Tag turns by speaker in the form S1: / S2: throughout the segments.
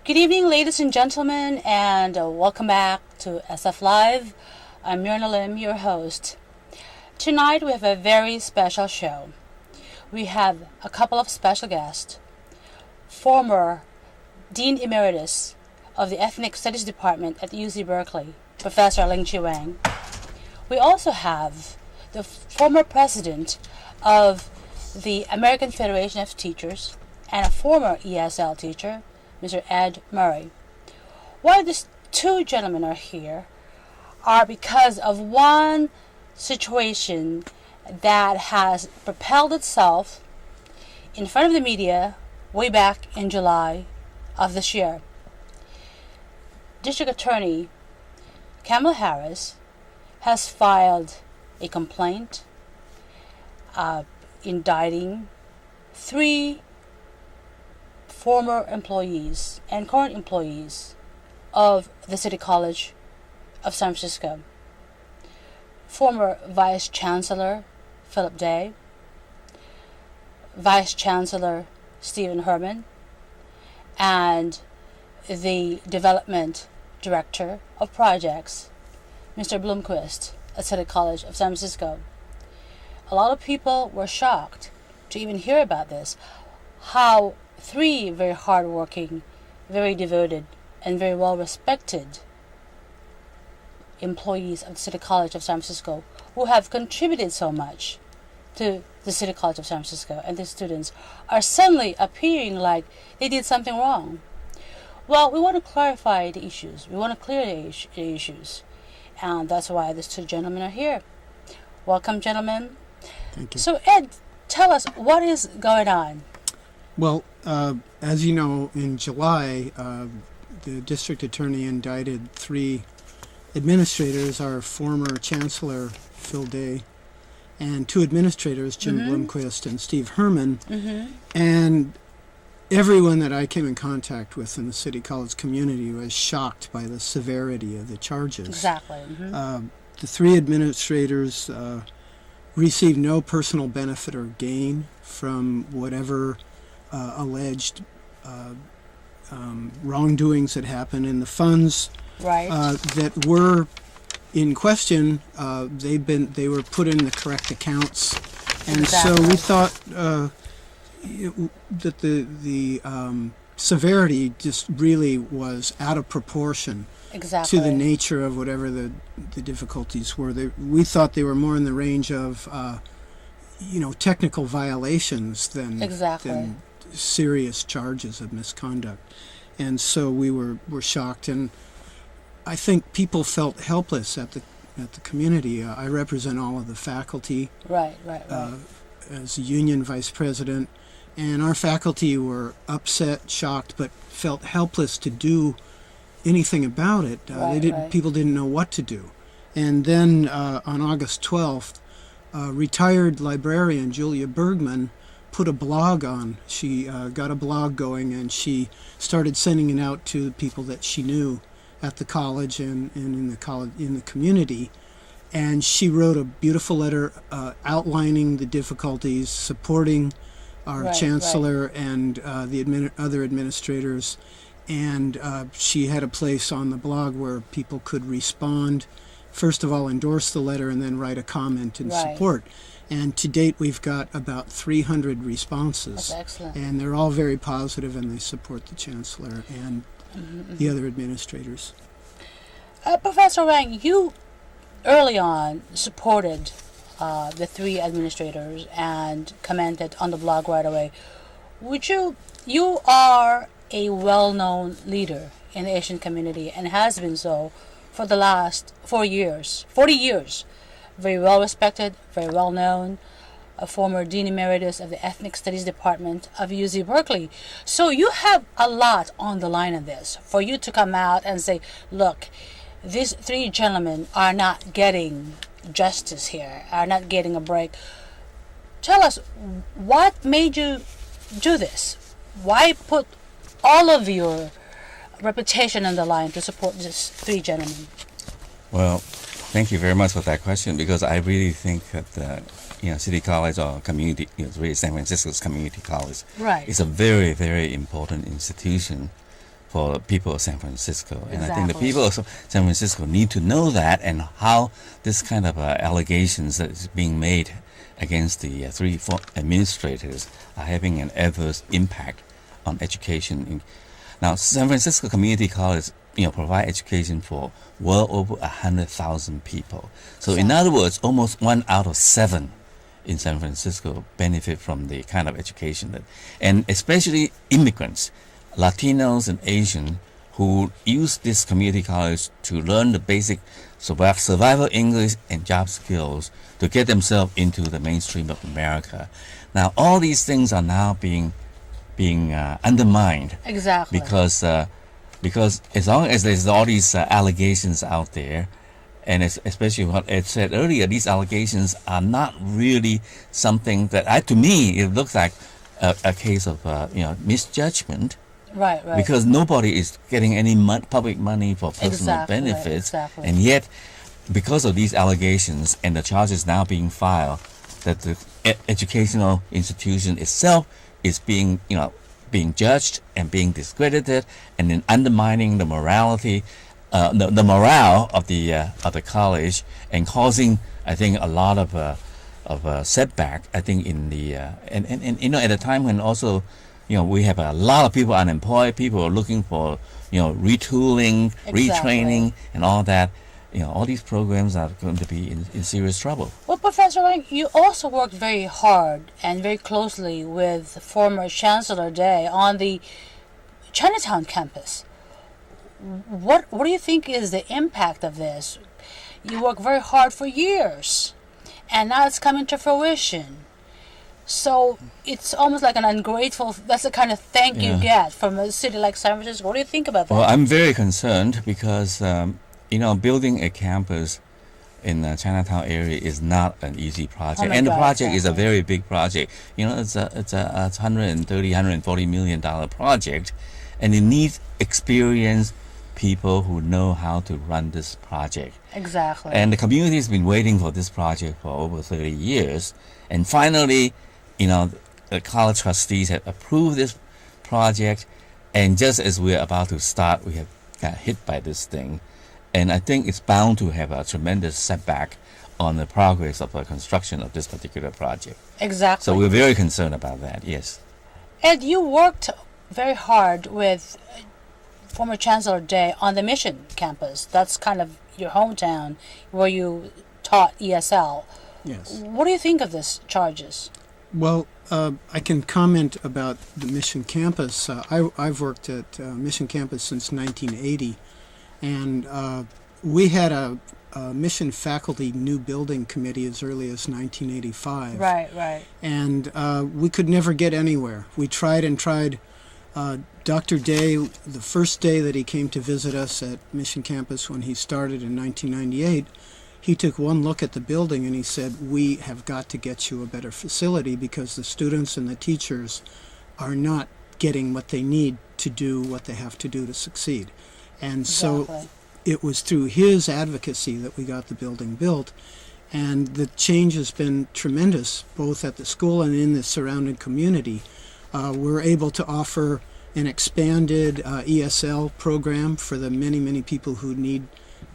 S1: Good evening, ladies and gentlemen, and welcome back to SF Live. I'm Myrna Lim, your host. Tonight we have a very special show. We have a couple of special guests. Former Dean Emeritus of the Ethnic Studies Department at UC Berkeley, Professor Ling-chi Wang. We also have the former president of the American Federation of Teachers and a former ESL teacher, Mr. Ed Murray. Why these two gentlemen are here are because of one situation that has propelled itself in front of the media way back in July of this year. District Attorney Kamela Harris has filed a complaint indicting 3 former employees and current employees of the City College of San Francisco. Former Vice Chancellor Philip Day, Vice Chancellor Stephen Herman, and the Development Director of Projects, Mr. Blomquist at City College of San Francisco. A lot of people were shocked to even hear about this, how 3 very hardworking, very devoted, and very well-respected employees of the City College of San Francisco who have contributed so much to the City College of San Francisco and the students are suddenly appearing like they did something wrong. Well, we want to clarify the issues. We want to clear the issues. And that's why these 2 gentlemen are here. Welcome, gentlemen.
S2: Thank you.
S1: So, Ed, tell us, what is going on?
S2: Well, as you know, in July, the district attorney indicted 3 administrators, our former chancellor, Phil Day, and 2 administrators, Jim Blomquist and Steve Herman. And everyone that I came in contact with in the City College community was shocked by the severity of the charges.
S1: Exactly.
S2: The 3 administrators received no personal benefit or gain from whatever alleged wrongdoings that happened, in the funds that were in question. They were put in the correct accounts, and so we thought that the severity just really was out of proportion to the nature of whatever the difficulties were. We thought they were more in the range of technical violations than serious charges of misconduct, and so we were shocked, and I think people felt helpless at the community. I represent all of the faculty, as a union vice president, and our faculty were upset, shocked, but felt helpless to do anything about it. People didn't know what to do. And then on August 12th, retired librarian Julia Bergman put a blog on. She got a blog going, and she started sending it out to people that she knew at the college and in the community. And she wrote a beautiful letter outlining the difficulties, supporting our chancellor and the other administrators. And she had a place on the blog where people could respond, first of all endorse the letter, and then write a comment in support. And to date, we've got about 300 responses.
S1: That's excellent.
S2: And they're all very positive, and they support the chancellor and the other administrators.
S1: Professor Wang, you early on supported the 3 administrators and commented on the blog right away. You are a well-known leader in the Asian community and has been so for the last 40 years. Very well respected, very well known, a former Dean Emeritus of the Ethnic Studies Department of UC Berkeley. So you have a lot on the line in this. For you to come out and say, look, these 3 gentlemen are not getting justice here, are not getting a break. Tell us, what made you do this? Why put all of your reputation on the line to support these 3 gentlemen?
S3: Well, thank you very much for that question, because I really think that City College or community, really San Francisco's community college, is a very, very important institution for people of San Francisco. And I think the
S1: Exactly.
S3: people of San Francisco need to know that, and how this kind of allegations that is being made against the four administrators are having an adverse impact on education. Now, San Francisco Community College, provide education for well over 100,000 people. So in other words, almost 1 out of 7 in San Francisco benefit from the kind of education and especially immigrants, Latinos and Asian, who use this community college to learn the basic survival English and job skills to get themselves into the mainstream of America. Now, all these things are now being undermined.
S1: Exactly.
S3: Because as long as there's all these allegations out there, and especially what Ed said earlier, these allegations are not really something that, to me, it looks like a case of misjudgment.
S1: Right.
S3: Because nobody is getting any public money for personal benefits, and yet, because of these allegations and the charges now being filed, that the educational institution itself is being judged and being discredited, and then undermining the morality, the morale of the college, and causing, I think, a lot of setback. I think in the and at a time when also, we have a lot of people unemployed, people are looking for retooling, retraining, and all that. All these programs are going to be in serious trouble.
S1: Well, Professor Wang, you also worked very hard and very closely with former Chancellor Day on the Chinatown campus. What do you think is the impact of this? You worked very hard for years, and now it's coming to fruition. So it's almost like an ungrateful, that's the kind of thank you get from a city like San Francisco. What do you think about that?
S3: Well, I'm very concerned because, building a campus in the Chinatown area is not an easy project. The project is a very big project. It's a $140 million project, and it needs experienced people who know how to run this project.
S1: Exactly.
S3: And the community has been waiting for this project for over 30 years. And finally, the college trustees have approved this project. And just as we're about to start, we have got hit by this thing. And I think it's bound to have a tremendous setback on the progress of the construction of this particular project.
S1: Exactly.
S3: So we're very concerned about that, yes.
S1: Ed, you worked very hard with former Chancellor Day on the Mission campus. That's kind of your hometown where you taught ESL.
S2: Yes.
S1: What do you think of these charges?
S2: Well, I can comment about the Mission campus. I've worked at Mission campus since 1980, and we had a Mission faculty new building committee as early as 1985.
S1: Right.
S2: And we could never get anywhere. We tried and tried. Dr. Day, the first day that he came to visit us at Mission campus when he started in 1998, he took one look at the building and he said, "We have got to get you a better facility because the students and the teachers are not getting what they need to do what they have to do to succeed." And so it was through his advocacy that we got the building built, and the change has been tremendous, both at the school and in the surrounding community. We're able to offer an expanded ESL program for the many people who need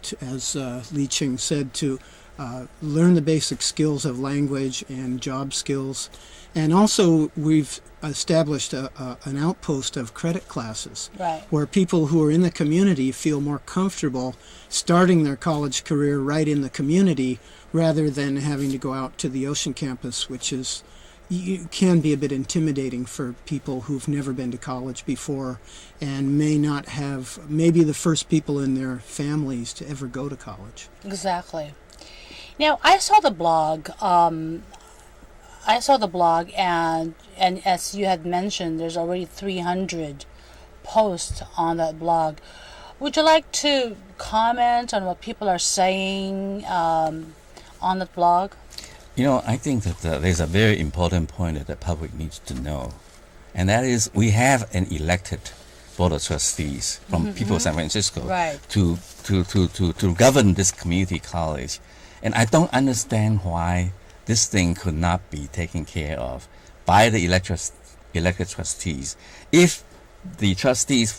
S2: to, as Ling-chi said, to learn the basic skills of language and job skills. And also we've established an outpost of credit classes, where people who are in the community feel more comfortable starting their college career right in the community rather than having to go out to the Ocean campus, which can be a bit intimidating for people who've never been to college before and may not have, maybe the first people in their families to ever go to college.
S1: Exactly. Now, I saw the blog. And as you had mentioned, there's already 300 posts on that blog. Would you like to comment on what people are saying on the blog?
S3: I think that there's a very important point that the public needs to know, and that is we have an elected board of trustees from people of San Francisco to govern this community college, and I don't understand why this thing could not be taken care of by the elected trustees. If the trustees